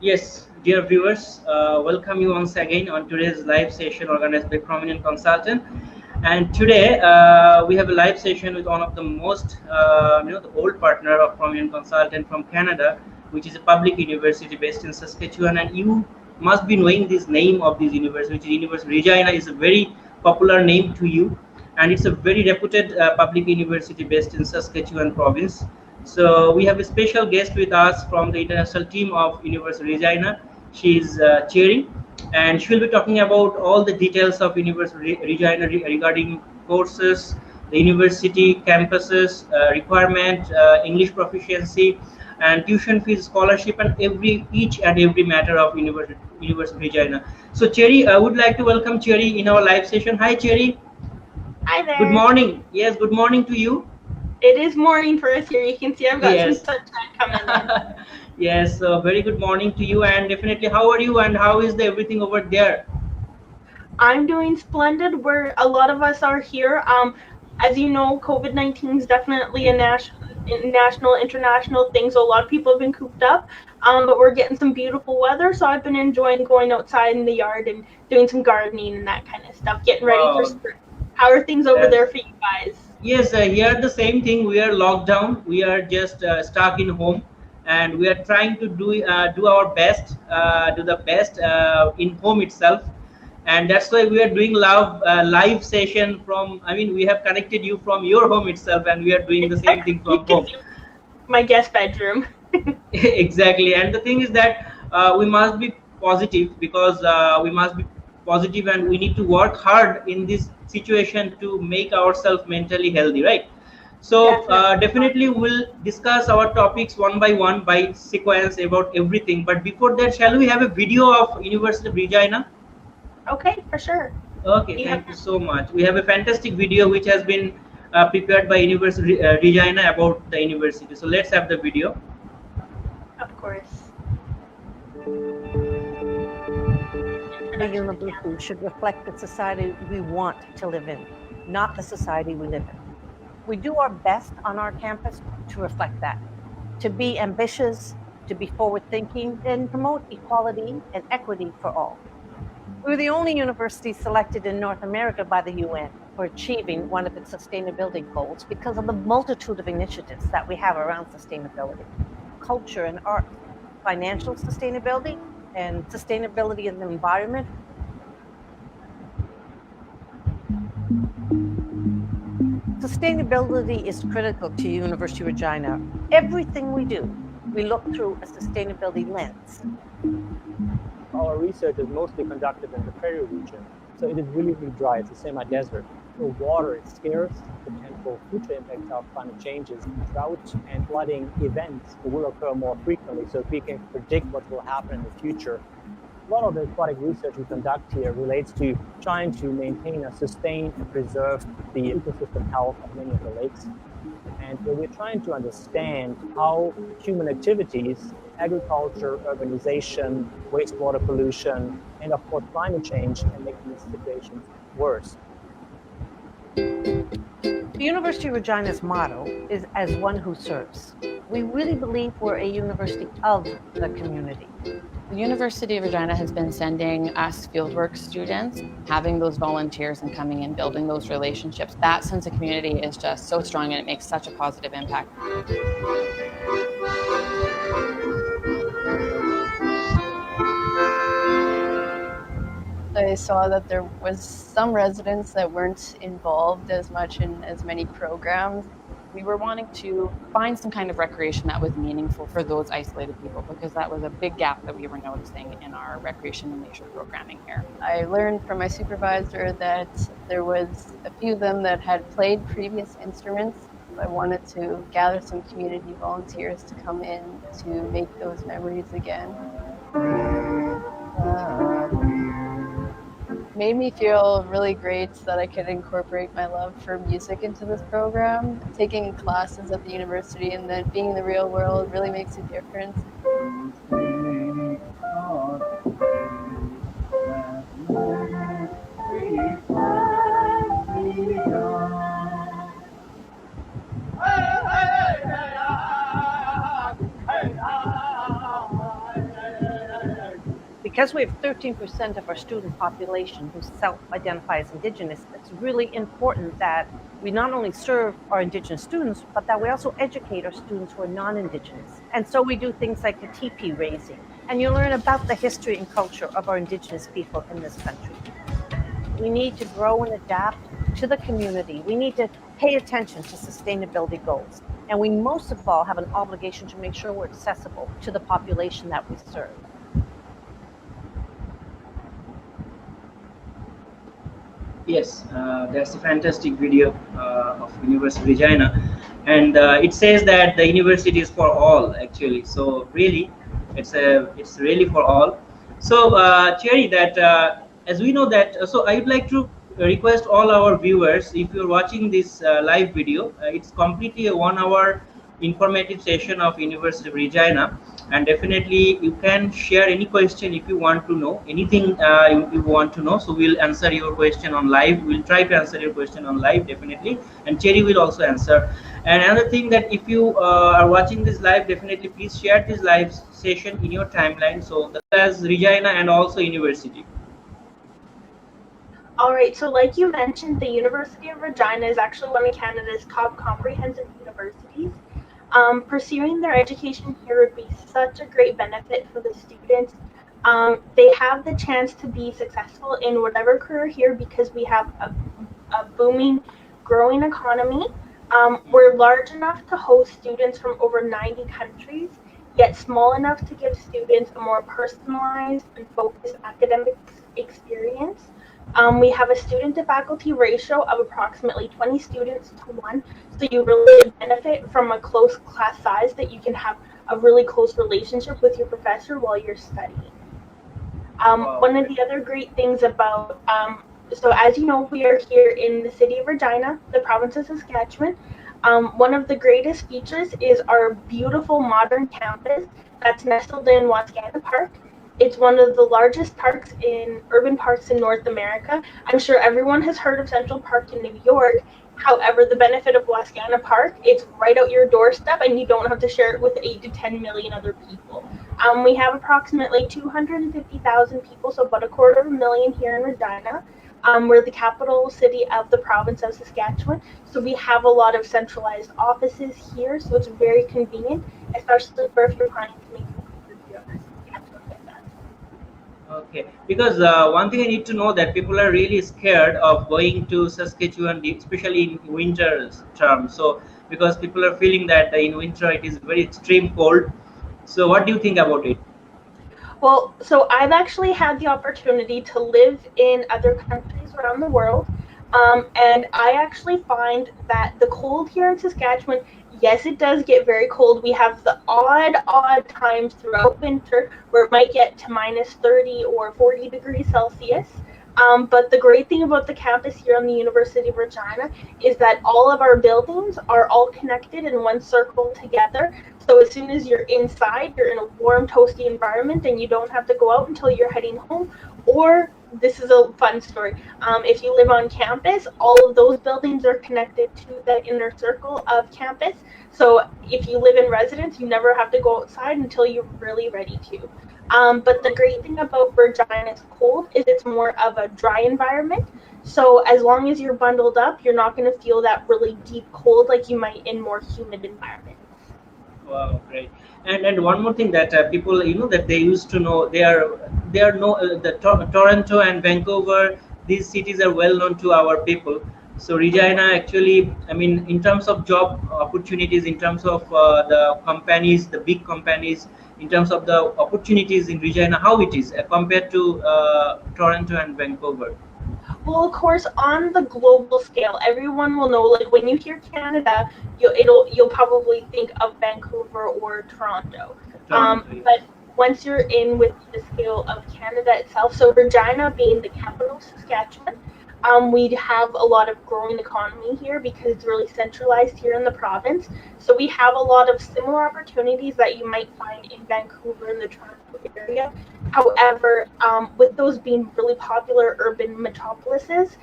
Yes, dear viewers, welcome you once again on today's live session organized by Prominent Consultant. And today we have a live session with one of the most, the old partner of Prominent Consultant from Canada, which is a public university based in Saskatchewan. And you must be knowing this name of this university, which is University Regina, is a very popular name to you, and it's a very reputed public university based in Saskatchewan province. So we have a special guest with us from the international team of University Regina. She's Cherry, and she'll be talking about all the details of University Regina regarding courses, the university campuses, requirement, English proficiency, and tuition fees, scholarship, and each and every matter of University Regina. So Cherry, I would like to welcome Cherry in our live session. Hi Cherry. Hi Good there. morning. Yes, good morning to you. It is morning for us here. You can see I've got some Yes. sunshine coming in. Yes, very good morning to you, and definitely how are you and how is the everything over there? I'm doing splendid. Where a lot of us are here. As you know, COVID-19 is definitely a national, international thing. So a lot of people have been cooped up. But we're getting some beautiful weather, so I've been enjoying going outside in the yard and doing some gardening and that kind of stuff, getting ready for Wow, spring. How are things over that's there for you guys? yes, here the same thing. We are locked down. We are just stuck in home, and we are trying to do our best, do the best in home itself, and that's why we are doing live session from. I mean, we have connected you from your home itself, and we are doing the same thing You from can home. see my guest bedroom. Exactly, and the thing is that we must be positive because we must be positive and we need to work hard in this situation to make ourselves mentally healthy, right? So Definitely. definitely we'll discuss our topics one by one by sequence about everything, but before that, shall we have a video of University of Regina? Okay, for sure. Okay, You have, thank you so much. We have a fantastic video which has been prepared by University Regina about the university, so let's have the video. of course. The university should reflect the society we want to live in, not the society we live in. We do our best on our campus to reflect that, to be ambitious, to be forward-thinking, and promote equality and equity for all. We're the only university selected in North America by the UN for achieving one of its sustainability goals because of the multitude of initiatives that we have around sustainability, culture and art, financial sustainability, and sustainability in the environment. Sustainability is critical to University of Regina. Everything we do, we look through a sustainability lens. Our research is mostly conducted in the prairie region, so it is really, really dry. It's a semi-desert. So water is scarce. Potential future impacts of climate changes, drought and flooding events will occur more frequently. So if we can predict what will happen in the future, a lot of the aquatic research we conduct here relates to trying to maintain and sustain and preserve the ecosystem health of many of the lakes. And so we're trying to understand how human activities, agriculture, urbanization, wastewater pollution, and of course climate change can make these situations worse. The University of Regina's motto is "as one who serves." We really believe we're a university of the community. The University of Regina has been sending us fieldwork students, having those volunteers and coming and building those relationships. That sense of community is just so strong and it makes such a positive impact. I saw that there was some residents that weren't involved as much in as many programs. We were wanting to find some kind of recreation that was meaningful for those isolated people because that was a big gap that we were noticing in our recreation and leisure programming here. I learned from my supervisor that there was a few of them that had played previous instruments. I wanted to gather some community volunteers to come in to make those memories again. Made me feel really great that I could incorporate my love for music into this program. Taking classes at the university and then being in the real world really makes a difference. Because we have 13% of our student population who self-identify as Indigenous, it's really important that we not only serve our Indigenous students, but that we also educate our students who are non-Indigenous. And so we do things like the teepee raising, and you learn about the history and culture of our Indigenous people in this country. We need to grow and adapt to the community. We need to pay attention to sustainability goals. And we most of all have an obligation to make sure we're accessible to the population that we serve. Yes, that's a fantastic video of University of Regina, and it says that the university is for all actually. So really, it's really for all. So Cherry, that as we know that, so I would like to request all our viewers, if you're watching this live video, it's completely a 1 hour informative session of University of Regina, and definitely you can share any question if you want to know anything you want to know. So we'll answer your question on live. We'll try to answer your question on live definitely, and Cherry will also answer. And another thing, that if you are watching this live, definitely please share this live session in your timeline, so that as Regina and also university. All right, so like you mentioned, the University of Regina is actually one of Canada's top comprehensive universities. Pursuing their education here would be such a great benefit for the students. They have the chance to be successful in whatever career here because we have a booming, growing economy. We're large enough to host students from over 90 countries, yet small enough to give students a more personalized and focused academic experience. We have a student to faculty ratio of approximately 20 students to 1, so you really benefit from a close class size that you can have a really close relationship with your professor while you're studying. One of the other great things about, so as you know, we are here in the city of Regina, the province of Saskatchewan. One of the greatest features is our beautiful modern campus that's nestled in Wascana Park. It's one of the largest parks urban parks in North America. I'm sure everyone has heard of Central Park in New York. However, the benefit of Wascana Park, it's right out your doorstep and you don't have to share it with 8 to 10 million other people. We have approximately 250,000 people, so about 250,000 here in Regina. We're the capital city of the province of Saskatchewan, so we have a lot of centralized offices here, so it's very convenient, especially for if you're planning to make Okay, because one thing I need to know, that people are really scared of going to Saskatchewan, especially in winter term. So because people are feeling that in winter it is very extreme cold. So what do you think about it? Well, so I've actually had the opportunity to live in other countries around the world, and I actually find that the cold here in Saskatchewan, yes, it does get very cold. We have the odd times throughout winter where it might get to minus 30 or 40 degrees Celsius. But the great thing about the campus here on the University of Regina is that all of our buildings are all connected in one circle together. So as soon as you're inside, you're in a warm, toasty environment and you don't have to go out until you're heading home. Or, this is a fun story, if you live on campus, all of those buildings are connected to the inner circle of campus. So if you live in residence, you never have to go outside until you're really ready to. But the great thing about Regina's cold is it's more of a dry environment. So as long as you're bundled up, you're not going to feel that really deep cold like you might in more humid environments. Wow, great. And one more thing that people, that they used to know, they are no Toronto and Vancouver, these cities are well known to our people. So Regina actually, I mean, in terms of job opportunities, in terms of the companies, the big companies, in terms of the opportunities in Regina, how it is compared to Toronto and Vancouver? Well, of course, on the global scale, everyone will know. Like when you hear Canada, you'll probably think of Vancouver or Toronto. But once you're in with the scale of Canada itself, so Regina being the capital of Saskatchewan, we have a lot of growing economy here because it's really centralized here in the province. So we have a lot of similar opportunities that you might find in Vancouver and the Toronto area. However, with those being really popular urban metropolises,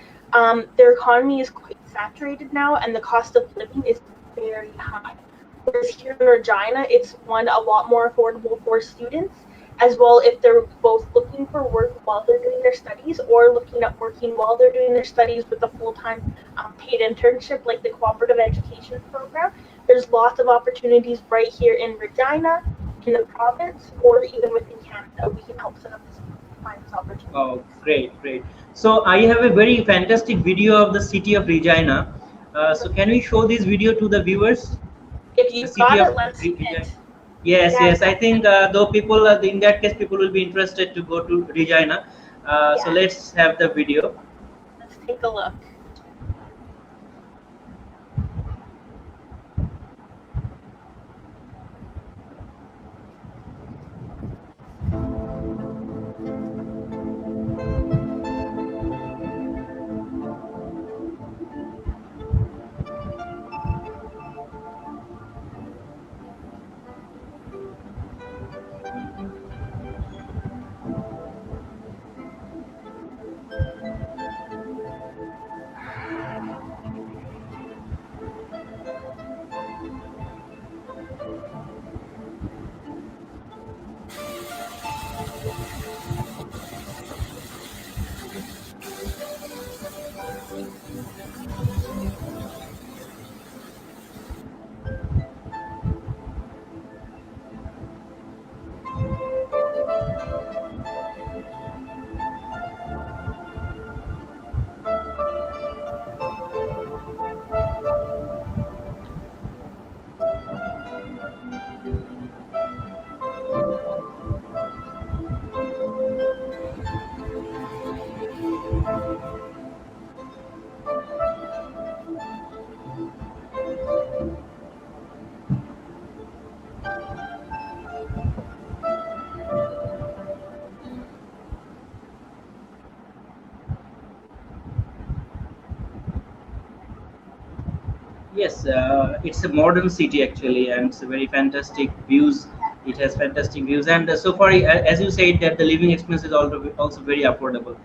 their economy is quite saturated now and the cost of living is very high. Whereas here in Regina, it's a lot more affordable for students. as well if they're both looking for work while they're doing their studies or looking at working while they're doing their studies with a full-time paid internship like the cooperative education program. There's lots of opportunities right here in Regina, in the province, or even within Canada. We can help set up this finance opportunity. Oh, great, great. So I have a very fantastic video of the city of Regina. So can we show this video to the viewers? If The you've city got of it, let's see Regina. it. Yes, Yeah. yes. I think though people, in that case, people will be interested to go to Regina. So Yeah. let's have the video. Let's take a look. Yes, it's a modern city actually, and it's a very fantastic views. It has fantastic views, and so far, as you said, that the living expense is also very affordable.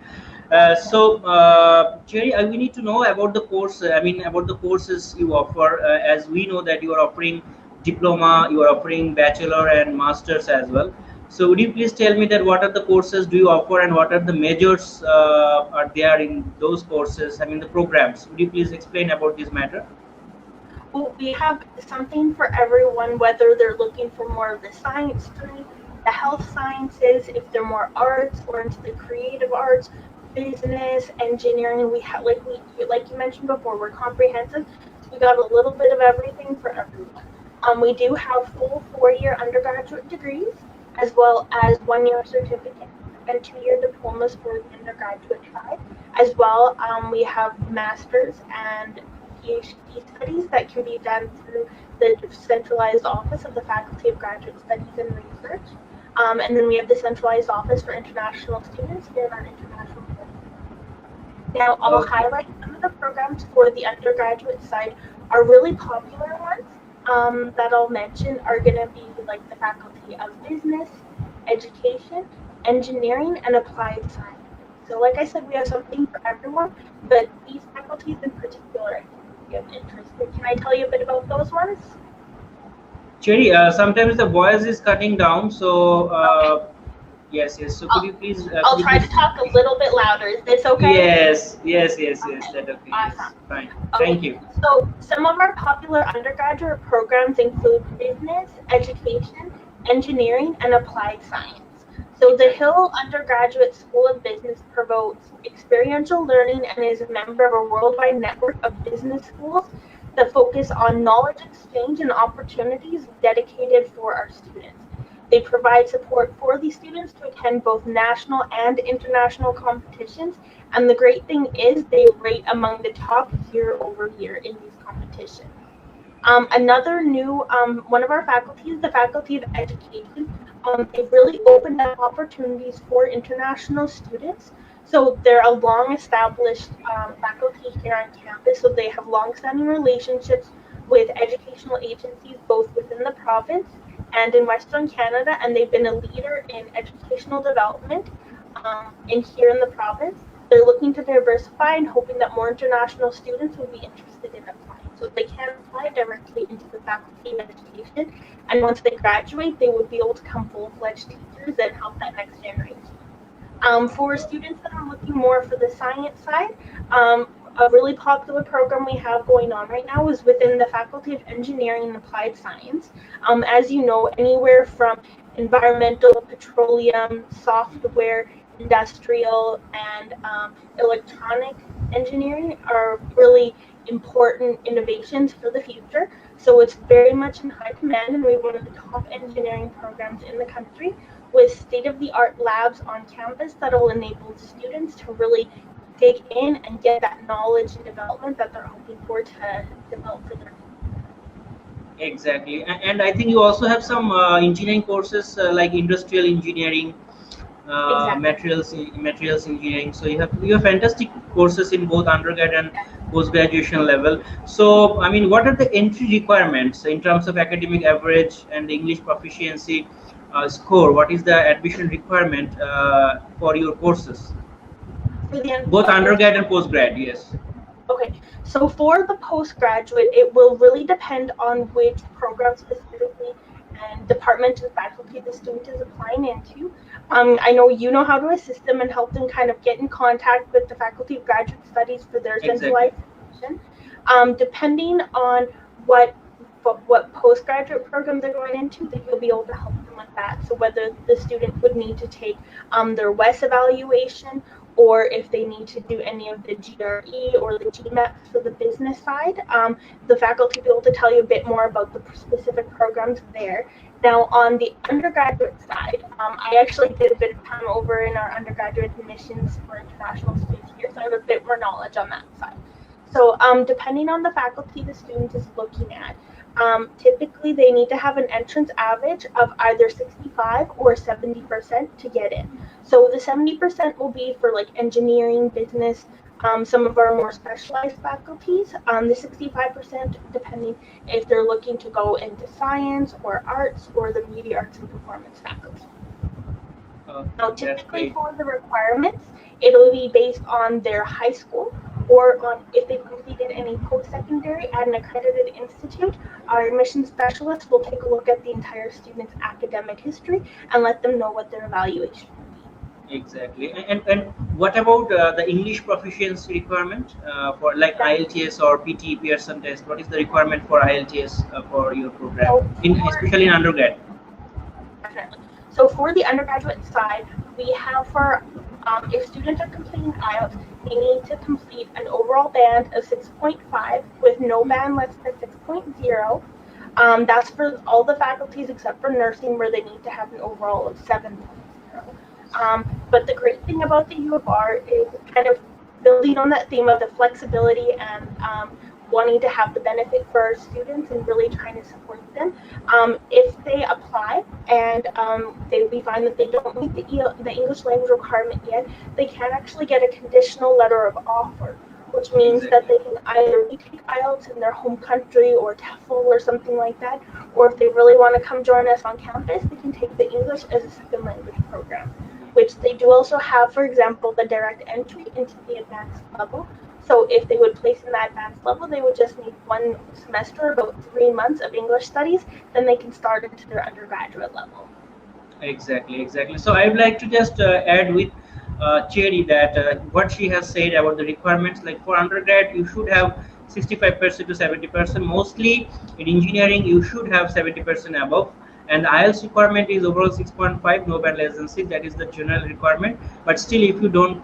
Jerry, we need to know about the course. I mean, about the courses you offer. As we know that you are offering diploma, you are offering bachelor and masters as well. So, would you please tell me that what are the courses do you offer, and what are the majors are there in those courses? I mean, the programs. Would you please explain about this matter? Well, we have something for everyone, whether they're looking for more of the science stream, the health sciences, if they're more arts or into the creative arts, business, engineering. We have, like you mentioned before, we're comprehensive. So we got a little bit of everything for everyone. We do have full 4-year undergraduate degrees, as well as 1-year certificate and 2-year diplomas for the undergraduate side. As well, we have masters and PhD studies that can be done through the centralized office of the Faculty of Graduate Studies and Research. And then we have the centralized office for international students here at our international program. Now, I'll highlight some of the programs for the undergraduate side are really popular ones that I'll mention are going to be like the Faculty of Business, Education, Engineering, and Applied Science. So like I said, we have something for everyone, but these faculties in particular, I think we have interest in. Can I tell you a bit about those ones? Cherry, sometimes the voice is cutting down, so Okay. yes, yes. So could you please? I'll try to talk a little bit louder. Is this okay? Yes, yes, yes, yes. That okay. Yes. Awesome. Fine. Okay. Thank you. So some of our popular undergraduate programs include business, education, engineering, and applied science. So the Hill Undergraduate School of Business promotes experiential learning and is a member of a worldwide network of business schools that focus on knowledge exchange and opportunities dedicated for our students. They provide support for these students to attend both national and international competitions, and the great thing is they rate among the top year over year in these competitions. Another new one of our faculties, the Faculty of Education, they've really opened up opportunities for international students. So they're a long-established faculty here on campus, so they have long-standing relationships with educational agencies both within the province and in Western Canada, and they've been a leader in educational development here in the province. They're looking to diversify and hoping that more international students will be interested in applying. So so they can apply directly into the Faculty of Education. And once they graduate, they would be able to become full-fledged teachers and help that next generation. For students that are looking more for the science side, a really popular program we have going on right now is within the Faculty of Engineering and Applied Science. As you know, anywhere from environmental, petroleum, software, industrial, and electronic engineering are really important innovations for the future. So it's very much in high demand, and we're one of the top engineering programs in the country with state-of-the-art labs on campus that will enable students to really dig in and get that knowledge and development that they're hoping for to develop for their. Exactly, and I think you also have some engineering courses like industrial engineering, Exactly. materials engineering. So you have fantastic courses in both undergrad and post graduation level. So I mean, what are the entry requirements in terms of academic average and the English proficiency score? What is the admission requirement for your courses, For the both undergrad and postgrad? Yes. Okay, so for the postgraduate, it will really depend on which program specifically and department and faculty the student is applying into. I know you know how to assist them and help them kind of get in contact with the Faculty of Graduate Studies for their Exactly. centralized information. Depending on what postgraduate program they're going into, then you'll be able to help them with that. So whether the student would need to take their WES evaluation, or if they need to do any of the GRE or the GMAT for the business side, the faculty will be able to tell you a bit more about the specific programs there. Now, on the undergraduate side, I actually did a bit of time over in our undergraduate admissions for international students here, so I have a bit more knowledge on that side. So depending on the faculty the student is looking at, typically they need to have an entrance average of either 65 or 70% to get in. So the 70% will be for like engineering, business, some of our more specialized faculties. The 65% depending if they're looking to go into science or arts or the media arts and performance faculty. Now, typically for the requirements, it'll be based on their high school or on if they've completed any post-secondary at an accredited institute. Our admission specialists will take a look at the entire student's academic history and let them know what their evaluation will be. Exactly. And what about the English proficiency requirement for like IELTS or PT Pearson test? What is the requirement for IELTS for your program, especially in undergrad? Definitely. So for the undergraduate side, we have for if students are completing IELTS, they need to complete an overall band of 6.5 with no band less than 6.0. That's for all the faculties except for nursing, where they need to have an overall of 7.0. But the great thing about the U of R is kind of building on that theme of the flexibility and wanting to have the benefit for our students and really trying to support them. If they apply and we find that they don't meet the English language requirement yet, they can actually get a conditional letter of offer, which means that they can either retake IELTS in their home country or TEFL or something like that, or if they really want to come join us on campus, they can take the English as a second language program, which they do also have, for example, the direct entry into the advanced level. So if they would place in that advanced level, they would just need one semester, about 3 months of English studies, then they can start into their undergraduate level. Exactly. So I would like to just add with Cherry that what she has said about the requirements, like for undergrad, you should have 65% to 70%. Mostly in engineering, you should have 70% above. And the IELTS requirement is overall 6.5, no band less than 6. That is the general requirement. But still, if you don't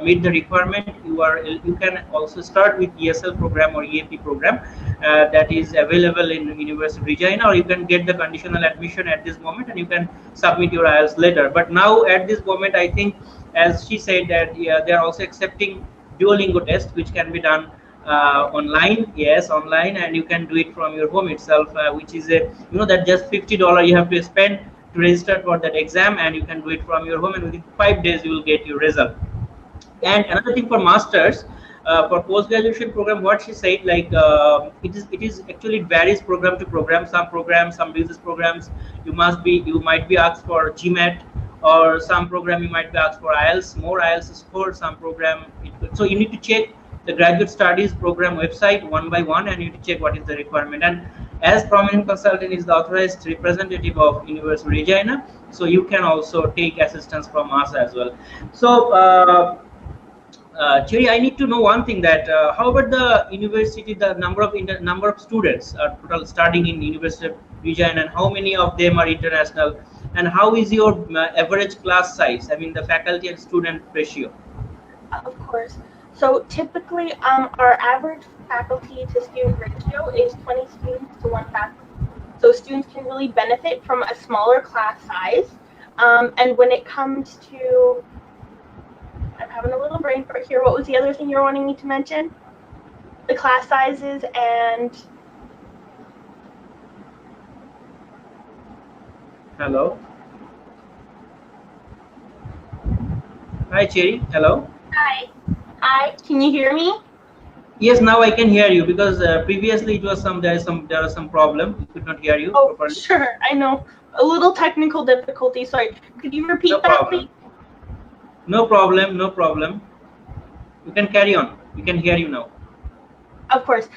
meet the requirement, you can also start with ESL program or EAP program that is available in University of Regina, or you can get the conditional admission at this moment and you can submit your IELTS later. But now at this moment, I think, as she said, that they are also accepting Duolingo test, which can be done online. Yes, online, and you can do it from your home itself, which is that just $50 you have to spend to register for that exam, and you can do it from your home, and within 5 days you will get your result. And another thing for masters, for post-graduation program, what she said, like it is actually varies program to program. Some business programs you might be asked for GMAT, or some program you might be asked for IELTS, more IELTS score. Some program so you need to check the graduate studies program website one by one, and you need to check what is the requirement. And as prominent consultant is the authorized representative of University of Regina, so you can also take assistance from us as well. So Cherry, I need to know one thing, that how about the university, the number of students total studying in University of Regina, and how many of them are international, and how is your average class size? I mean, the faculty and student ratio. Of course. So typically, our average faculty to student ratio is 20 students to one faculty. So students can really benefit from a smaller class size. And when it comes to, I'm having a little brain fart here. What was the other thing you're wanting me to mention? The class sizes and. Hello. Hi, Cherry. Hello. Hi. Hi. Can you hear me? Yes, now I can hear you, because previously it was there was some problem. We could not hear you properly. Sure. I know. A little technical difficulty. Sorry. Could you repeat that, please? No problem. No problem. You can carry on. We can hear you now. Of course.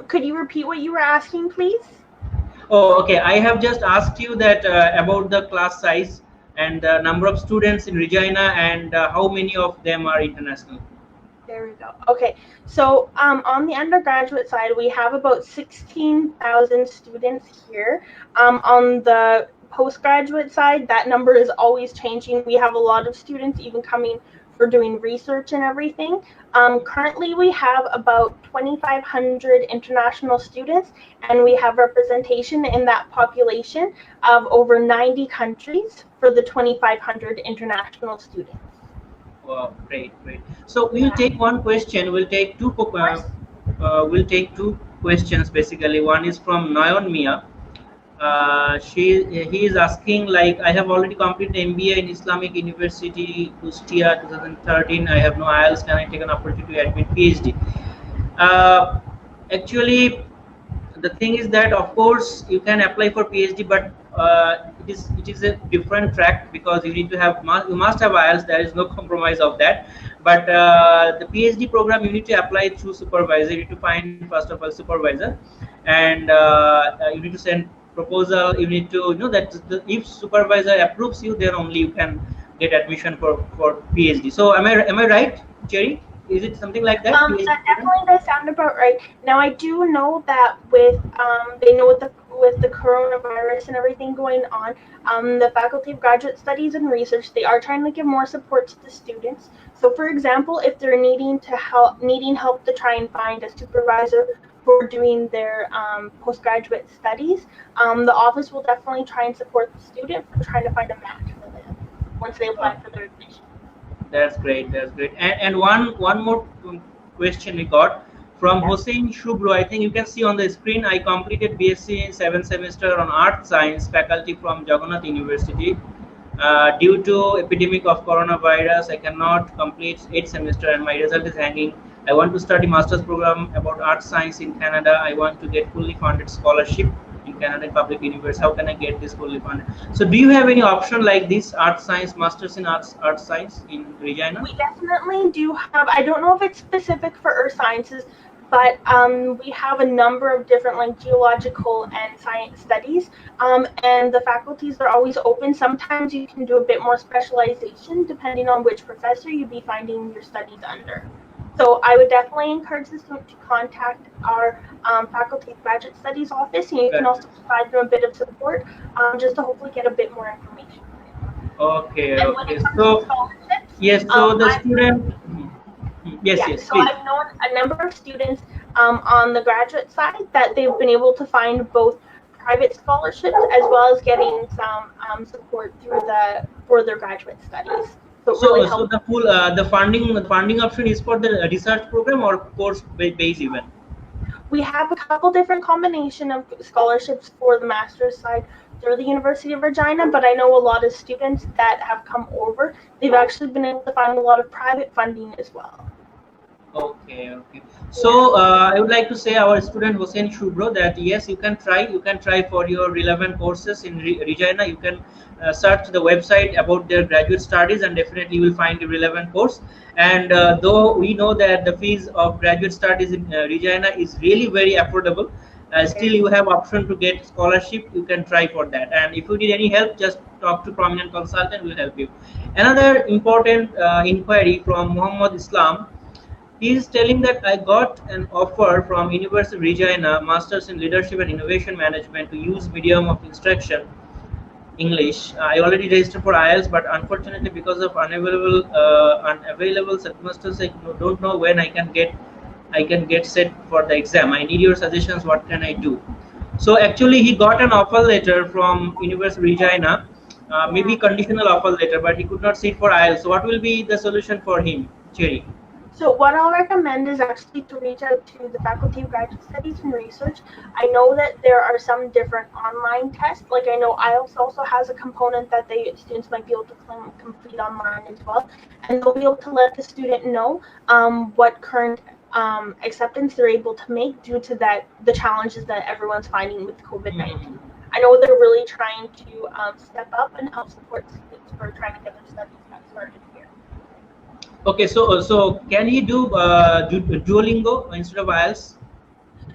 Could you repeat what you were asking, please? Oh, okay. I have just asked you that about the class size and the number of students in Regina, and how many of them are international. There we go. Okay, so on the undergraduate side, we have about 16,000 students here. On the postgraduate side, that number is always changing. We have a lot of students even coming for doing research and everything. Currently, we have about 2,500 international students, and we have representation in that population of over 90 countries for the 2,500 international students. Wow, great. So we'll take one question. We'll take two. We'll take two questions basically. One is from Nayon Mia. He is asking, like, I have already completed MBA in Islamic University, Ustia, 2013. I have no IELTS. Can I take an opportunity to admit PhD? Actually, the thing is that, of course, you can apply for PhD, but it is a different track, because you need to have you must have IELTS. There is no compromise of that. But the PhD program, you need to apply through supervisor. You need to find, first of all, supervisor, and you need to send proposal. You need to that if supervisor approves you, then only you can get admission for PhD. So am I right, Cherry? Is it something like that? That definitely does sound about right. Now, I do know that with they know with the coronavirus and everything going on, the Faculty of Graduate Studies and Research, they are trying to give more support to the students. So, for example, if they're needing help to try and find a supervisor for doing their postgraduate studies, the office will definitely try and support the student for trying to find a match for them once they apply for their admission. That's great. And one more question we got from Hossein Shubro. I think you can see on the screen. I completed BSc in 7th semester on Art Science, faculty from Jagannath University. Due to epidemic of coronavirus, I cannot complete 8th semester, and my result is hanging. I want to study master's program about art science in Canada. I want to get fully funded scholarship in Canadian Public University. How can I get this fully funded? So do you have any option like this, art science, masters in art science in Regina? We definitely do have. I don't know if it's specific for earth sciences, but we have a number of different, like, geological and science studies, and the faculties are always open. Sometimes you can do a bit more specialization depending on which professor you'd be finding your studies under. So I would definitely encourage the student to contact our Faculty of Graduate Studies office, and you can also provide them a bit of support just to hopefully get a bit more information. Okay. So yes, so the student. Yes. So please. I've known a number of students on the graduate side that they've been able to find both private scholarships as well as getting some support for their graduate studies. So the full the funding option is for the research program or course base even? We have a couple different combination of scholarships for the master's side through the University of Regina, but I know a lot of students that have come over, they've actually been able to find a lot of private funding as well. Okay, okay. So I would like to say our student Hussein Shubro that yes, you can try for your relevant courses in Regina. You can search the website about their graduate studies, and definitely you will find a relevant course. And though we know that the fees of graduate studies in Regina is really very affordable, still you have option to get scholarship. You can try for that. And if you need any help, just talk to prominent consultant. Will help you. Another important inquiry from Muhammad Islam. He is telling that I got an offer from University of Regina, Masters in Leadership and Innovation Management, to use medium of instruction English. I already registered for IELTS, but unfortunately, because of unavailable circumstances, I don't know when I can get set for the exam. I need your suggestions. What can I do? So actually, he got an offer letter from University of Regina, maybe conditional offer letter, but he could not sit for IELTS. So what will be the solution for him, Cherry? So what I'll recommend is actually to reach out to the Faculty of Graduate Studies and Research. I know that there are some different online tests. Like I know IELTS also has a component that students might be able to complete online as well, and they'll be able to let the student know what current acceptance they're able to make due to the challenges that everyone's finding with COVID-19. I know they're really trying to step up and help support students for trying to get their studies started here. Okay, so can he do Duolingo instead of IELTS?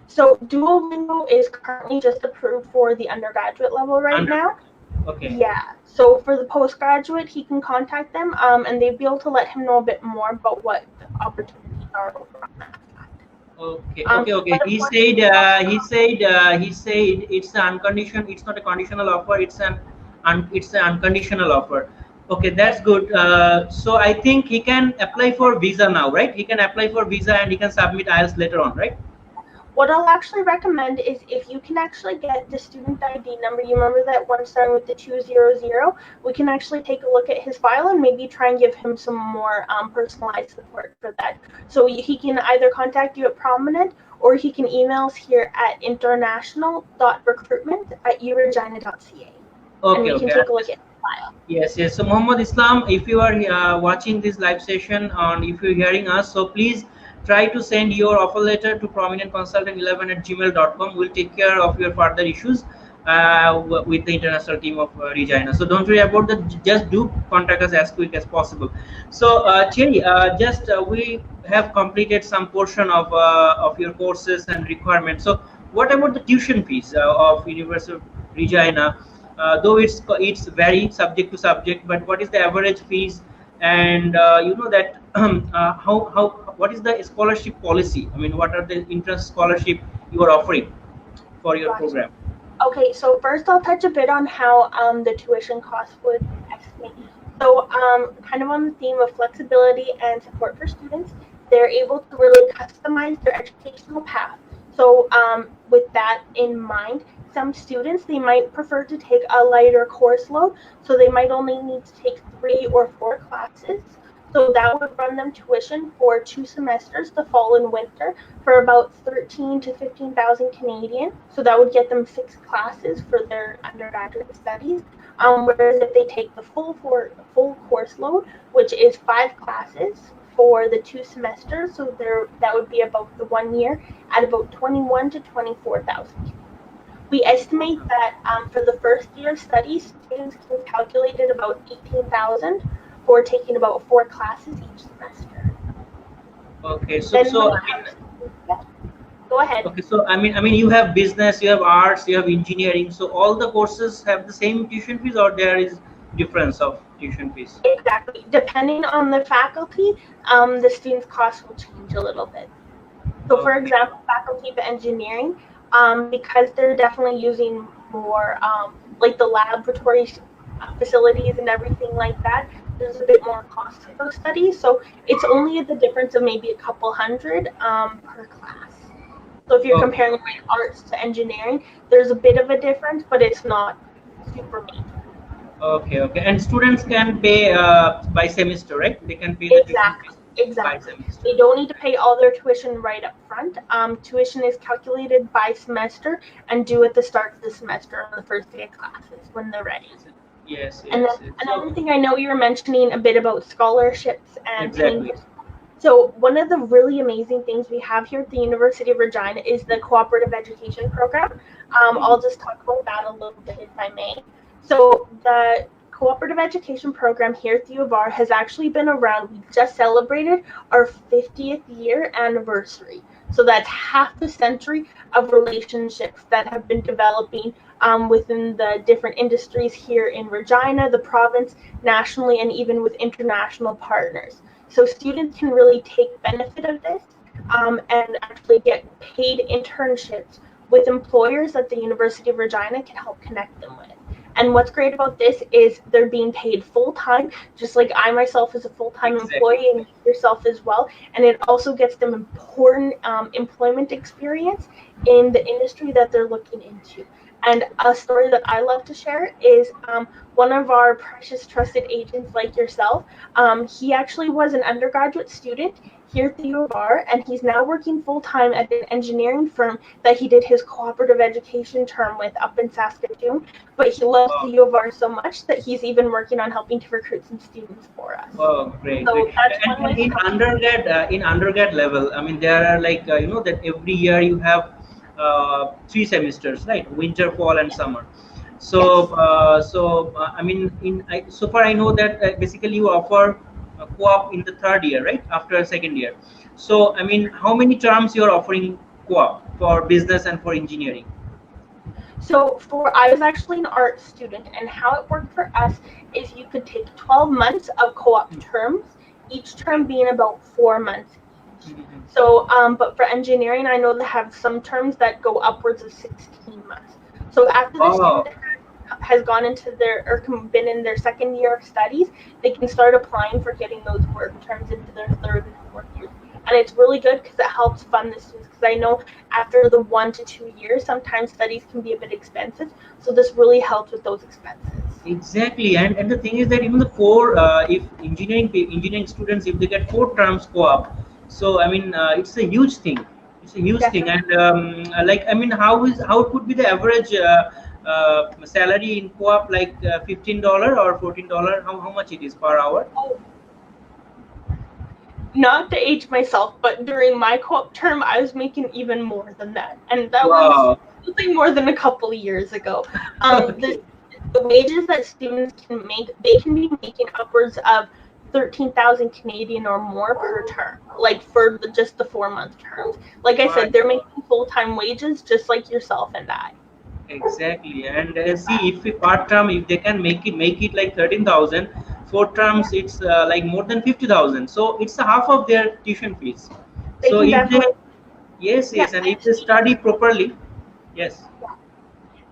So Duolingo is currently just approved for the undergraduate level right now. Okay. Yeah. So for the postgraduate, he can contact them, and they'd be able to let him know a bit more about what the opportunities are over on that side. Okay. He said it's an unconditional. It's not a conditional offer. It's an unconditional offer. Okay, that's good. So I think he can apply for visa now, right? He can apply for visa and he can submit IELTS later on, right? What I'll actually recommend is if you can actually get the student ID number, you remember that one starting with the 200, we can actually take a look at his file and maybe try and give him some more personalized support for that. So he can either contact you at Prominent, or he can email us here at international.recruitment@uregina.ca. And we can take a look at his file. Yes. So Muhammad Islam, if you are watching this live session and if you're hearing us, so please try to send your offer letter to prominentconsultant11@gmail.com. We'll take care of your further issues with the international team of Regina. So don't worry about that. Just do contact us as quick as possible. So Cherry, we have completed some portion of your courses and requirements. So what about the tuition fees of University of Regina? Though it's very subject to subject, but what is the average fees? And you know that what is the scholarship policy? I mean, what are the entrance scholarship you are offering for your program? Okay, so first I'll touch a bit on how the tuition costs would estimate. So kind of on the theme of flexibility and support for students, they're able to really customize their educational path. So with that in mind, some students, they might prefer to take a lighter course load, so they might only need to take 3 or 4 classes. So that would run them tuition for 2 semesters, the fall and winter, for about 13 to 15,000 Canadian. So that would get them 6 classes for their undergraduate studies. Whereas if they take the full course load, which is 5 classes for the 2 semesters, so that would be about the 1 year at about 21 to 24,000. We estimate that for the first year of studies, students can calculate at about 18,000 for taking about 4 classes each semester. Okay, go ahead. Okay, so I mean, you have business, you have arts, you have engineering. So all the courses have the same tuition fees, or there is difference of tuition fees? Exactly. Depending on the faculty, the students' costs will change a little bit. So, for example, faculty of engineering, because they're definitely using more like the laboratory facilities and everything like that, there's a bit more cost to those studies. So it's only the difference of maybe a couple hundred per class. So if you're comparing like arts to engineering, there's a bit of a difference, but it's not super major. Okay. And students can pay by semester, right? They can pay Exactly. They don't need to pay all their tuition right up front. Tuition is calculated by semester and due at the start of the semester on the first day of classes when they're ready. Yes. And then another thing, I know you were mentioning a bit about scholarships and exactly. So one of the really amazing things we have here at the University of Regina is the cooperative education program. I'll just talk about that a little bit if I may. So the cooperative education program here at the U of R has actually been around. We just celebrated our 50th year anniversary. So that's half a century of relationships that have been developing within the different industries here in Regina, the province, nationally, and even with international partners. So students can really take benefit of this and actually get paid internships with employers that the University of Regina can help connect them with. And what's great about this is they're being paid full-time, just like I myself is a full-time employee and yourself as well. And it also gets them important employment experience in the industry that they're looking into. And a story that I love to share is one of our precious trusted agents like yourself. He actually was an undergraduate student here at the U of R, and he's now working full-time at an engineering firm that he did his cooperative education term with up in Saskatchewan. But he loves the U of R so much that he's even working on helping to recruit some students for us. Oh, great! So Great. that's And one way in undergrad level, I mean, there are like that every year you have 3 semesters, right? Winter, fall, and summer. So, I mean, so far I know that basically you offer co-op in the third year, right? After second year. So, I mean, how many terms you are offering co-op for business and for engineering? So I was actually an art student, and how it worked for us is you could take 12 months of co-op terms, each term being about 4 months. So, but for engineering, I know they have some terms that go upwards of 16 months. So after the student has gone into been in their second year of studies, they can start applying for getting those work terms into their third and fourth year. And it's really good because it helps fund the students. Because I know after the 1 to 2 years, sometimes studies can be a bit expensive. So this really helps with those expenses. Exactly, and the thing is that even the four, if engineering students, if they get 4 terms co-op, so I mean it's a huge thing. It's a huge thing, and like I mean, how it would be the average salary in co-op, like $15 or $14? How much it is per hour? Oh. Not to age myself, but during my co-op term, I was making even more than that, and that was something more than a couple of years ago. The wages that students can make, they can be making upwards of 13,000 Canadian or more per term, like for just the 4-month terms. Like I said, they're making full-time wages just like yourself and I. Exactly, and see, if part term, if they can make it like 13,000, 4 terms, it's like more than 50,000. So it's half of their tuition fees. So if they, yes, and if they study properly, yes.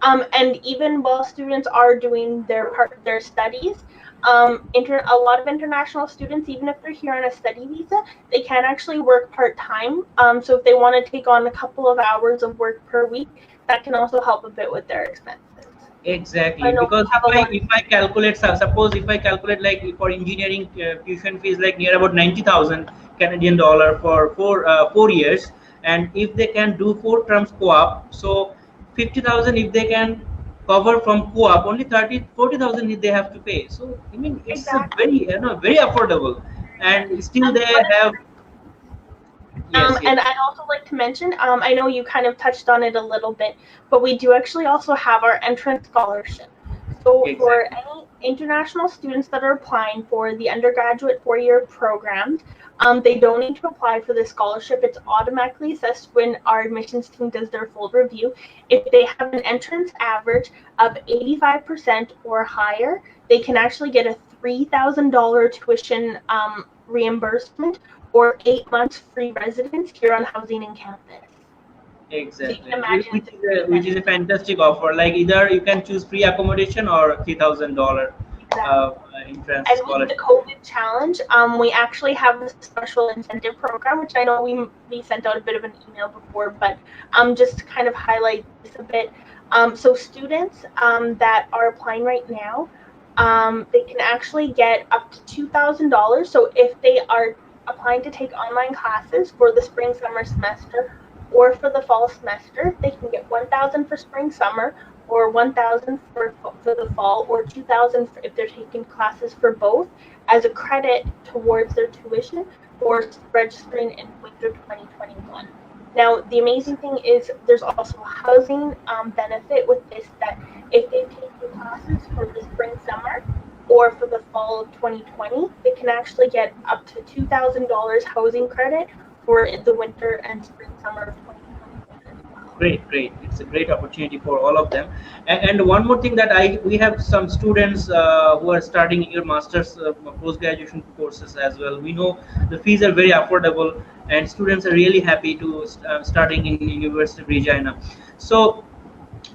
And even while students are doing their studies, a lot of international students, even if they're here on a study visa, they can actually work part-time. So if they want to take on a couple of hours of work per week, that can also help a bit with their expenses. Exactly, because if I calculate, suppose if I calculate like for engineering tuition fees like near about 90,000 Canadian dollar for 4 years, and if they can do 4 terms co-op, so 50,000 if they can cover from co-op, only 40,000 they have to pay. So I mean it's a very very affordable, and still they have. And I'd also like to mention, I know you kind of touched on it a little bit, but we do actually also have our entrance scholarship. So for any international students that are applying for the undergraduate 4-year programs, they don't need to apply for this scholarship. It's automatically assessed when our admissions team does their full review. If they have an entrance average of 85% or higher, they can actually get a $3,000 tuition reimbursement or 8 months free residence here on housing in campus. Exactly, which is a fantastic offer. Like either you can choose free accommodation or $3,000 entrance and scholarship. With the COVID challenge, we actually have a special incentive program, which I know we sent out a bit of an email before, but just to kind of highlight this a bit. So students that are applying right now, they can actually get up to $2,000. So if they are applying to take online classes for the spring summer semester or for the fall semester, they can get $1,000 for spring summer or $1,000 for the fall, or $2,000 if they're taking classes for both as a credit towards their tuition for registering in winter 2021. Now, the amazing thing is there's also a housing benefit with this, that if they take the classes for the spring, summer, or for the fall of 2020, they can actually get up to $2,000 housing credit for the winter and spring, summer of 2021 as well. Great. It's a great opportunity for all of them. And one more thing that we have some students who are starting your masters post-graduation courses as well. We know the fees are very affordable, and students are really happy to starting in University of Regina. So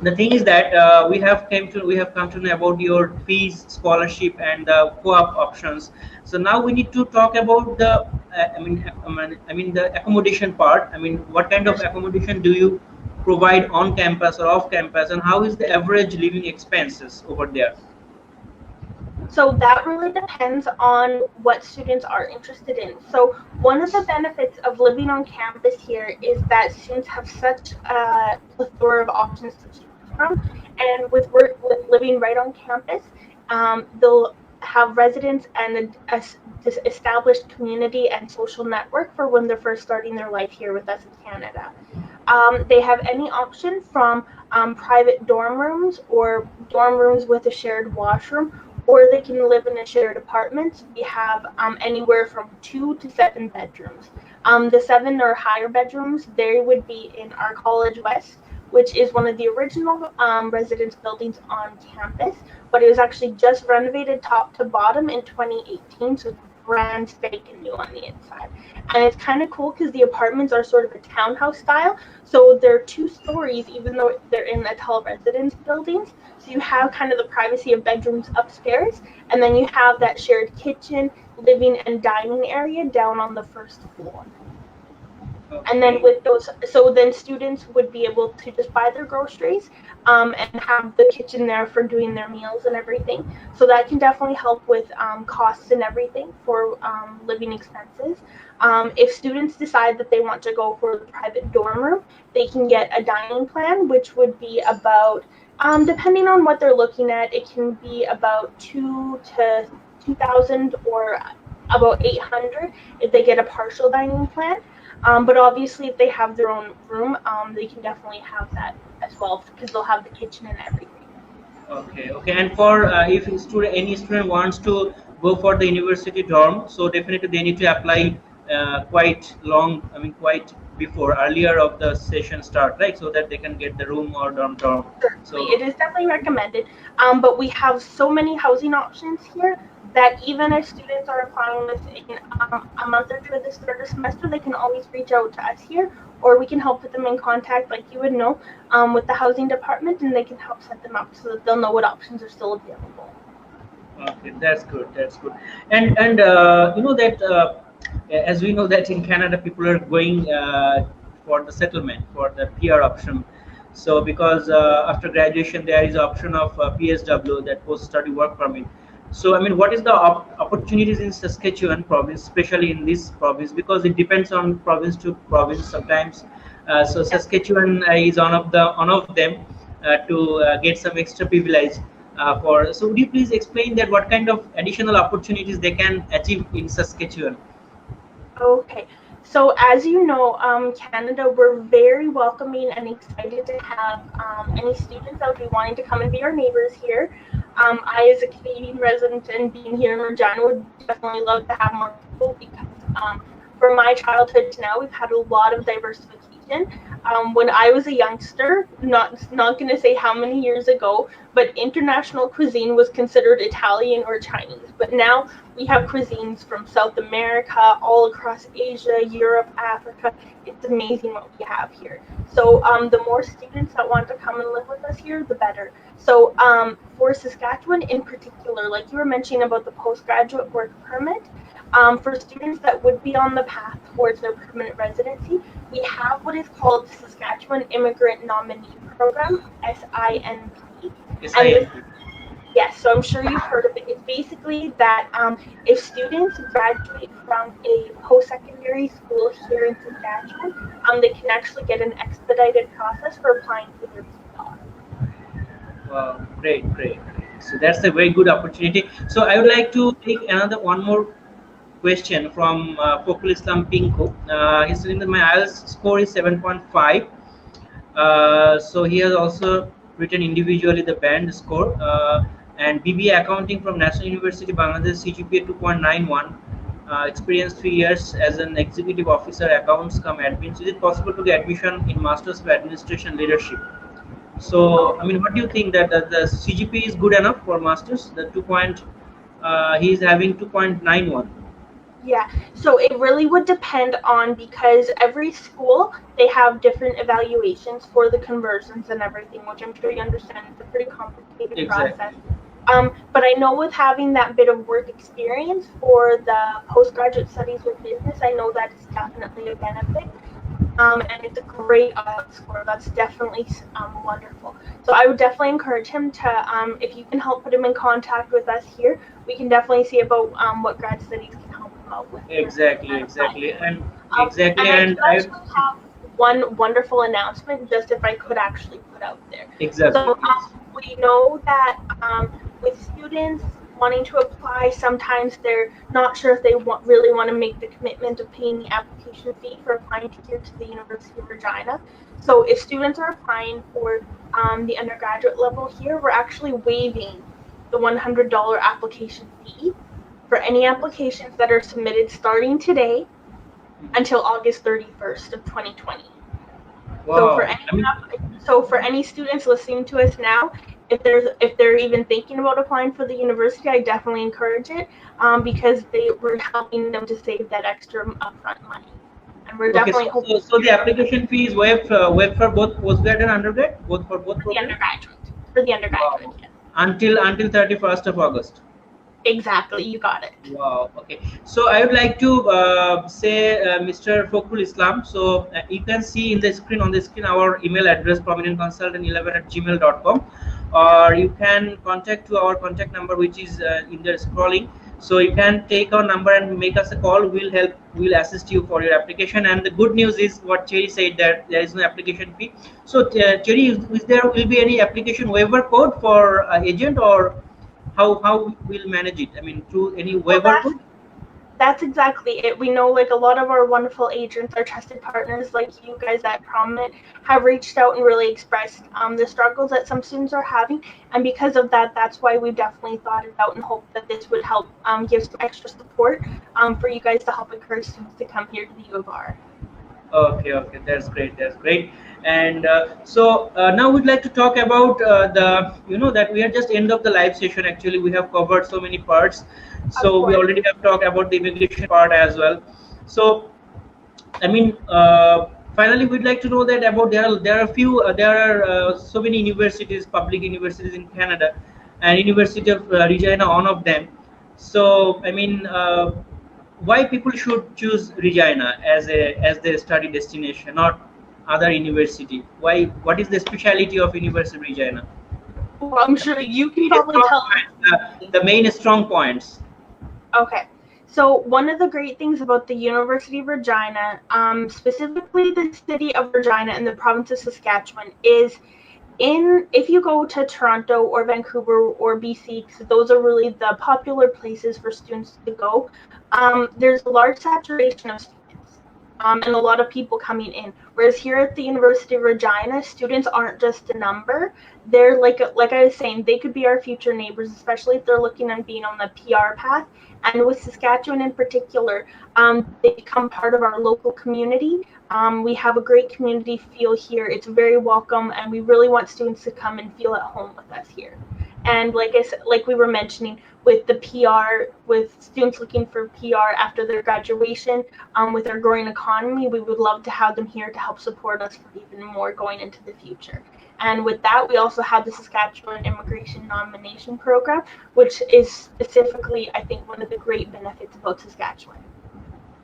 the thing is that we have come to know about your fees, scholarship, and the co-op options. So now we need to talk about the the accommodation part. I mean, what kind of accommodation do you provide on campus or off campus, and how is the average living expenses over there? So that really depends on what students are interested in. So one of the benefits of living on campus here is that students have such a plethora of options to choose from. And with living right on campus, they'll have residents and this established community and social network for when they're first starting their life here with us in Canada. They have any option from private dorm rooms or dorm rooms with a shared washroom, or they can live in a shared apartment. We have anywhere from 2 to 7 bedrooms. The 7 or higher bedrooms, they would be in our College West, which is one of the original residence buildings on campus, but it was actually just renovated top to bottom in 2018, so it's brand spanking new on the inside. And it's kind of cool because the apartments are sort of a townhouse style, so they're 2 stories even though they're in the tall residence buildings. So you have kind of the privacy of bedrooms upstairs, and then you have that shared kitchen, living, and dining area down on the first floor. Okay. And then with those, so then students would be able to just buy their groceries and have the kitchen there for doing their meals and everything. So that can definitely help with costs and everything for living expenses. If students decide that they want to go for the private dorm room, they can get a dining plan, which would be about, depending on what they're looking at, it can be about $2,000 to $2,000 or about $800 if they get a partial dining plan. But obviously, if they have their own room, they can definitely have that as well because they'll have the kitchen and everything. Okay. And for if any student wants to go for the university dorm, so definitely they need to apply quite before earlier of the session start, right? So that they can get the room or dorm. So it is definitely recommended. But we have so many housing options here that even if students are applying within a month or 2 of the start of the semester, they can always reach out to us here, or we can help put them in contact, like you would know, with the housing department, and they can help set them up so that they'll know what options are still available. okay, that's good. And you know that as we know that in Canada people are going for the settlement, for the PR option. So because after graduation there is option of PSW, that post study work permit. So I mean, what is the opportunities in Saskatchewan province, especially in this province, because it depends on province to province sometimes. So Saskatchewan is one of them to get some extra privilege for. So would you please explain that what kind of additional opportunities they can achieve in Saskatchewan? Okay, so as you know, Canada, we're very welcoming and excited to have any students that would be wanting to come and be our neighbors here. I, as a Canadian resident and being here in Regina, would definitely love to have more people because from my childhood to now, we've had a lot of diversification. When I was a youngster, not going to say how many years ago, but international cuisine was considered Italian or Chinese. But now we have cuisines from South America, all across Asia, Europe, Africa. It's amazing what we have here. So the more students that want to come and live with us here, the better. So for Saskatchewan in particular, like you were mentioning about the postgraduate work permit, for students that would be on the path towards their permanent residency, we have what is called the Saskatchewan Immigrant Nominee Program, SINP. Yes, so I'm sure you've heard of it. It's basically that if students graduate from a post-secondary school here in Saskatchewan, they can actually get an expedited process for applying for their visa. Wow, great. So that's a very good opportunity. So I would like to take one more question from Fokul Islam Pinku. He's saying that my IELTS score is 7.5. So he has also written individually the band score, and BBA accounting from National University Bangladesh, CGPA 2.91. Experience 3 years as an executive officer, accounts come admin. So is it possible to get admission in Masters of Administration Leadership? So I mean, what do you think, that the CGPA is good enough for Masters? The he is having 2.91. Yeah, so it really would depend on, because every school, they have different evaluations for the conversions and everything, which I'm sure you understand it's a pretty complicated Exactly. process. But I know with having that bit of work experience for the postgraduate studies with business, I know that is definitely a benefit. And it's a great score. That's definitely wonderful. So I would definitely encourage him to, if you can help put him in contact with us here, we can definitely see about what grad studies can help him out with. Exactly, and And I actually have one wonderful announcement, just if I could actually put out there. exactly. So we know that with students wanting to apply, sometimes they're not sure if they really want to make the commitment of paying the application fee for applying here to the University of Regina. So if students are applying for the undergraduate level here, we're actually waiving the $100 application fee for any applications that are submitted starting today until August 31st of 2020. Wow. So for any students listening to us now, if they're even thinking about applying for the university, I definitely encourage it, because we're helping them to save that extra upfront money, and we're definitely hoping. So the application fee is waived for both postgrad and undergrad, for both programs? For the undergraduate, Wow. yes. Until 31st of August. Exactly, you got it. Wow. Okay. So I would like to say, Mr. Fokul Islam. So you can see on the screen our email address, prominentconsultant11@gmail.com, or you can contact to our contact number, which is in the scrolling. So you can take our number and make us a call. We'll assist you for your application. And the good news is what Cherry said, that there is no application fee. So Cherry, is there will be any application waiver code for agent, or how we'll manage it? I mean, through any waiver code? That's exactly it. We know, like, a lot of our wonderful agents, our trusted partners like you guys at Prominent, have reached out and really expressed the struggles that some students are having, and because of that, that's why we definitely thought it out and hoped that this would help give some extra support for you guys to help encourage students to come here to the U of R. Okay, that's great. And so now we'd like to talk about that we are just end of the live session. Actually, we have covered so many parts. So we already have talked about the immigration part as well. So I mean, finally, we'd like to know that about there are so many universities, public universities in Canada, and University of Regina, one of them. So I mean, why people should choose Regina as their study destination, not other university? Why? What is the speciality of University of Regina? Well, I'm sure you can probably tell the main strong points. Okay, so one of the great things about the University of Regina, specifically the city of Regina in the province of Saskatchewan, is if you go to Toronto or Vancouver or BC, because those are really the popular places for students to go, there's a large saturation of students and a lot of people coming in. Whereas here at the University of Regina, students aren't just a number. They're like I was saying, they could be our future neighbors, especially if they're looking at being on the PR path. And with Saskatchewan in particular, they become part of our local community. We have a great community feel here. It's very welcome, and we really want students to come and feel at home with us here. And like I said, like we were mentioning, with the PR, with students looking for PR after their graduation, with our growing economy, we would love to have them here to help support us for even more going into the future. And with that, we also have the Saskatchewan Immigration Nomination Program, which is specifically, I think, one of the great benefits about Saskatchewan.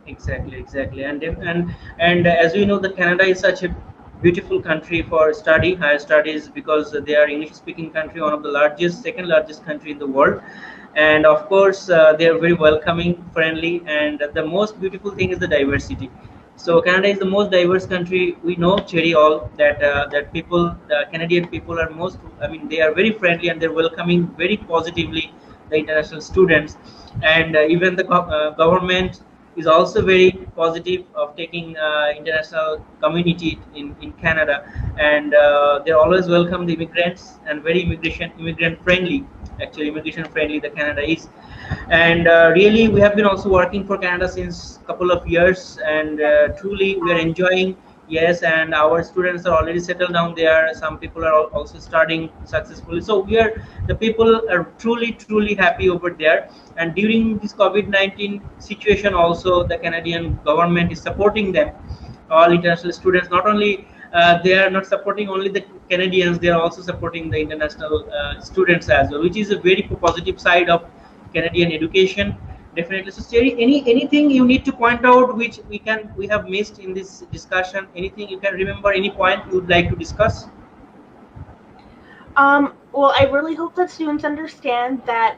Exactly. And as we know, that Canada is such a beautiful country for higher studies, because they are English-speaking country, one of the second largest country in the world. And of course, they are very welcoming, friendly, and the most beautiful thing is the diversity. So Canada is the most diverse country. We know, Cherry, all that the Canadian people are they are very friendly, and they're welcoming very positively the international students. And even the government is also very positive of taking international community in Canada, and they always welcome the immigrants and very immigrant friendly. Actually, immigration friendly the Canada is, and really we have been also working for Canada since couple of years, and truly we are enjoying. Yes, and our students are already settled down there. Some people are also studying successfully. So we are the people are truly happy over there. And during this COVID-19 situation, also the Canadian government is supporting them, all international students. Not only they are not supporting only the Canadians, they are also supporting the international students as well, which is a very positive side of Canadian education. Definitely. So, Sherry, anything you need to point out which we have missed in this discussion? Anything you can remember? Any point you would like to discuss? Well, I really hope that students understand that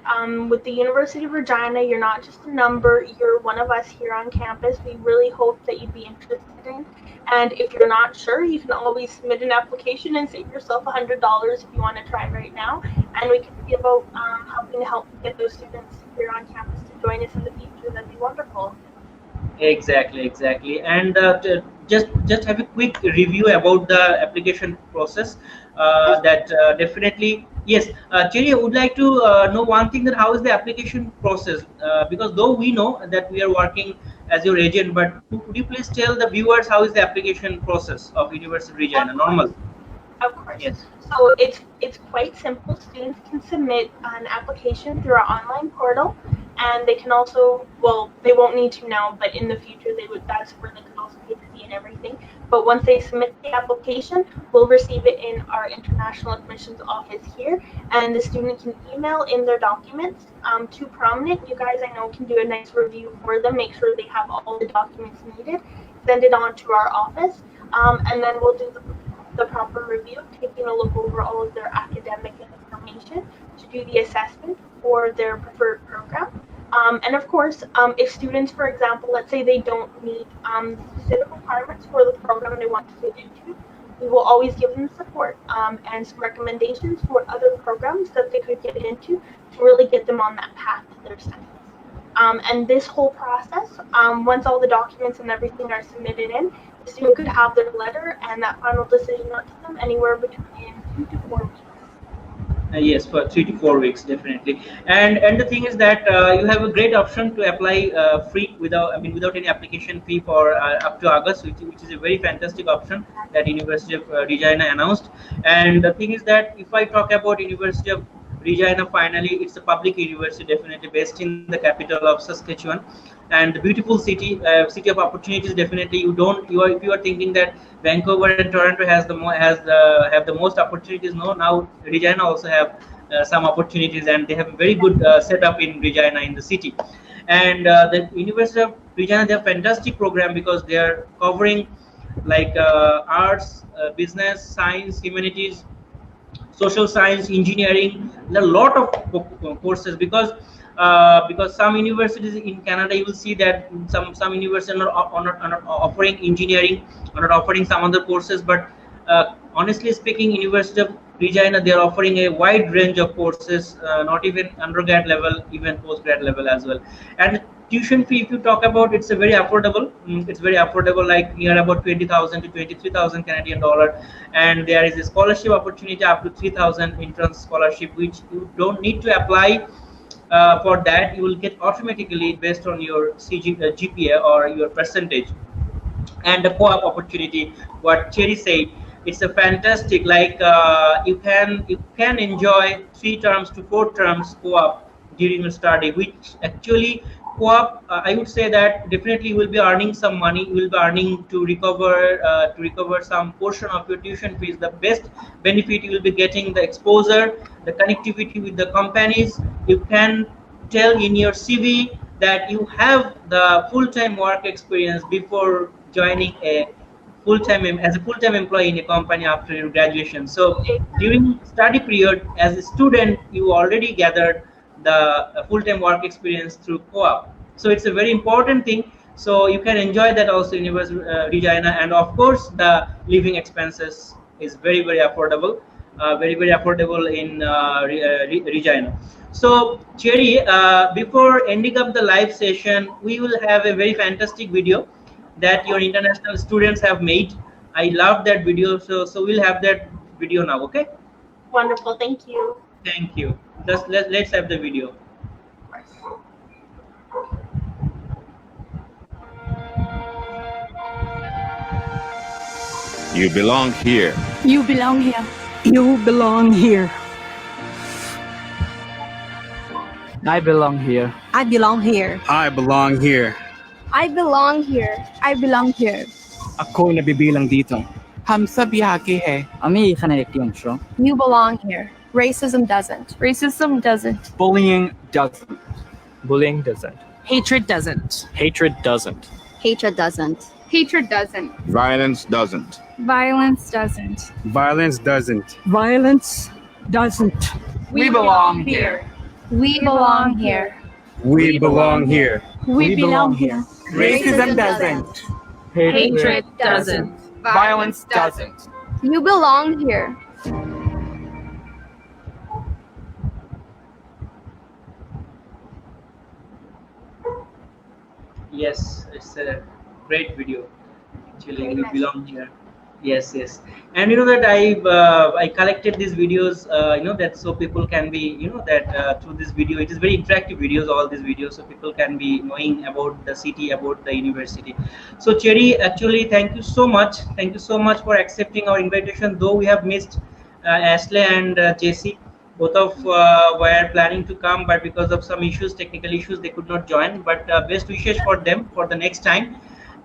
with the University of Regina, you're not just a number, you're one of us here on campus. We really hope that you'd be interested in. And if you're not sure, you can always submit an application and save yourself $100 if you want to try right now. And we can see about helping to help get those students here on campus to join us in the future. That'd be wonderful. Exactly. And just have a quick review about the application process. That definitely yes. Cherry, I would like to know one thing, that how is the application process? Because though we know that we are working as your agent, but could you please tell the viewers how is the application process of University of Regina? Normal. Of course. Yes. So it's quite simple. Students can submit an application through our online portal, and they can also, well, they won't need to now, but in the future they would. That's where they could also pay the fee and everything. But once they submit the application, we'll receive it in our international admissions office here, and the student can email in their documents to Prominent. You guys, I know, can do a nice review for them, make sure they have all the documents needed, send it on to our office, and then we'll do the proper review, taking a look over all of their academic information to do the assessment for their preferred program. And of course, if students, for example, let's say they don't meet specific requirements for the program they want to get into, we will always give them support and some recommendations for other programs that they could get into to really get them on that path to their studies. And this whole process, once all the documents and everything are submitted in, the student could have their letter and that final decision out to them anywhere between 2 to 4 weeks. Yes, for 3 to 4 weeks, definitely. And the thing is that you have a great option to apply free without any application fee for up to August, which is a very fantastic option that University of Regina announced. And the thing is that if I talk about University of Regina, finally, it's a public university, definitely based in the capital of Saskatchewan, and the beautiful city, city of opportunities. Definitely, if you are thinking that Vancouver and Toronto have the most opportunities. No, now Regina also have some opportunities, and they have a very good setup in Regina in the city. And the University of Regina, they have fantastic program because they are covering like arts, business, science, humanities, social science, engineering. There are a lot of courses because some universities in Canada, you will see that some universities are not offering engineering, are not offering some other courses. But honestly speaking, University of Regina, they are offering a wide range of courses, not even undergrad level, even postgrad level as well. And tuition fee, if you talk about, it's a very affordable. It's very affordable, like near about 20,000 to 23,000 Canadian dollar. And there is a scholarship opportunity up to 3,000 entrance scholarship, which you don't need to apply. For that, you will get automatically based on your GPA or your percentage. And the co-op opportunity, what Cherry said, it's a fantastic. Like you can enjoy 3 terms to 4 terms co-op during your study, which actually co-op, I would say that definitely you will be earning some money. You will be earning to recover some portion of your tuition fees. The best benefit you will be getting, the exposure, the connectivity with the companies. You can tell in your CV that you have the full-time work experience before joining a full-time employee in a company after your graduation. So during study period, as a student, you already gathered the full-time work experience through co-op. So it's a very important thing. So you can enjoy that also in University Regina, and of course the living expenses is very affordable. very affordable in Regina. So Cherry, before ending up the live session, we will have a very fantastic video that your international students have made. I love that video, so we'll have that video now. Okay, Wonderful. Thank you. thank you. Just let's have the video. You belong here. You belong here. You belong here. I belong here. I belong here. I belong here. I belong here. I belong here. Ako'y nabibilang dito. हम सब यहाँ के हैं আমি এখানে একটি অংশ You belong here. Racism doesn't. Racism doesn't. Bullying doesn't. Bullying doesn't. Hatred doesn't. Hatred doesn't. Hatred doesn't. Hatred doesn't. Violence doesn't. Violence doesn't. Violence doesn't. Violence doesn't. We belong here. We belong here. We belong here. We belong here. Racism doesn't. Hatred doesn't. Violence doesn't. You belong here. Yes, it's a great video. Actually, Very we nice. belong here. Yes, yes. And you know that I collected these videos. That so people can be that through this video, it is very interactive videos. All these videos, so people can be knowing about the city, about the university. So Cherry, actually, thank you so much. Thank you so much for accepting our invitation. Though we have missed Ashley and JC. Both of were planning to come, but because of some issues, technical issues, they could not join. But best wishes for them for the next time,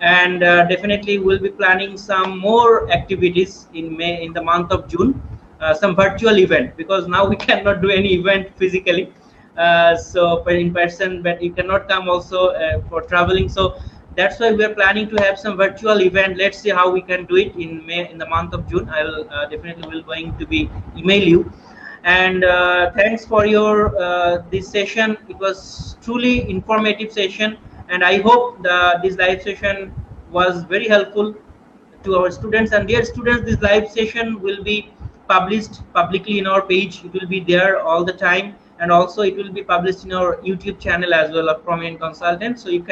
and definitely we'll be planning some more activities in the month of June, some virtual event, because now we cannot do any event physically, so in person, but you cannot come also for traveling. So that's why we are planning to have some virtual event. Let's see how we can do it in the month of June. I'll definitely will going to be email you. And thanks for your this session. It was truly informative session, and I hope this live session was very helpful to our students. And dear students, this live session will be published publicly in our page. It will be there all the time, and also it will be published in our YouTube channel as well of Prominent Consultant. So you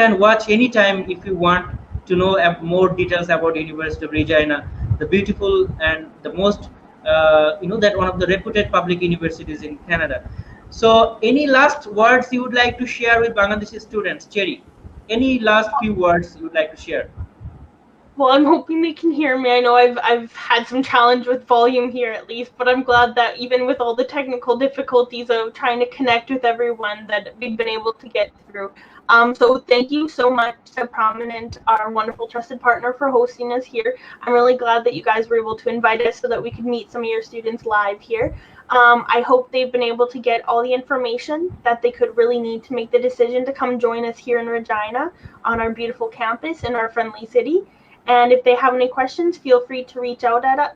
can watch anytime if you want to know more details about University of Regina, the beautiful and the most that one of the reputed public universities in Canada. So any last words you would like to share with Bangladeshi students, Cherry? Any last few words you would like to share? Well, I'm hoping they can hear me. I know I've had some challenge with volume here at least, but I'm glad that even with all the technical difficulties of trying to connect with everyone, that we've been able to get through. So thank you so much to Prominent, our wonderful trusted partner, for hosting us here. I'm really glad that you guys were able to invite us so that we could meet some of your students live here. I hope they've been able to get all the information that they could really need to make the decision to come join us here in Regina on our beautiful campus in our friendly city. And if they have any questions, feel free to reach out to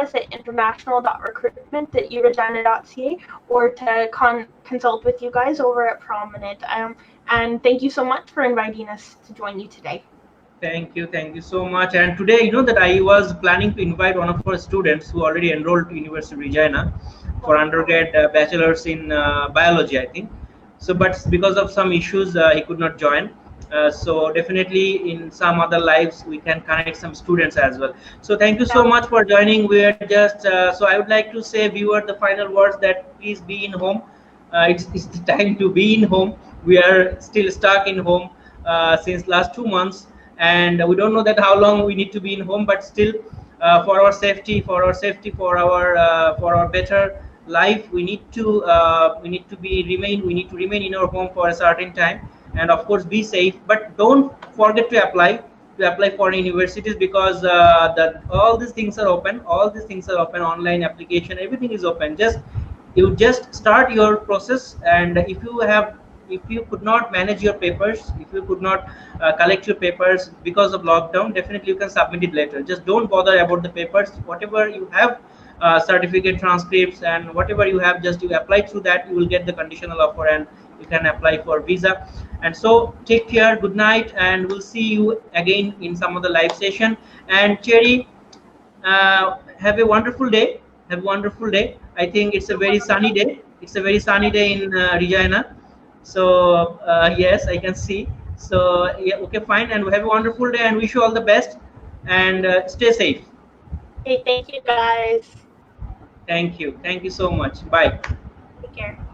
us at international.recruitment@uregina.ca or to consult with you guys over at Prominent. And thank you so much for inviting us to join you today. Thank you so much. And today, that I was planning to invite one of our students who already enrolled to University of Regina for undergrad bachelor's in biology, I think. So, but because of some issues, he could not join. So definitely in some other lives we can connect some students as well. So thank you so much for joining. We are just so I would like to say, viewer, the final words that please be in home. It's the time to be in home. We are still stuck in home since last 2 months, and we don't know that how long we need to be in home, but still for our safety, for our better life, we need to remain in our home for a certain time. And of course be safe, but don't forget to apply for universities, because all these things are open. Online application, everything is open. You just start your process, and if you could not manage your papers, if you could not collect your papers because of lockdown, definitely you can submit it later. Just don't bother about the papers. Whatever you have, certificate, transcripts, and whatever you have, just you apply through that. You will get the conditional offer and you can apply for visa. And so take care, good night, and we'll see you again in some of the live session. And Cherry, have a wonderful day. Have a wonderful day. I think it's a very sunny day. It's a very sunny day in Regina. So yes, I can see. So yeah, okay, fine. And have a wonderful day, and wish you all the best. And stay safe. Okay, thank you guys. Thank you. Thank you so much. Bye. Take care.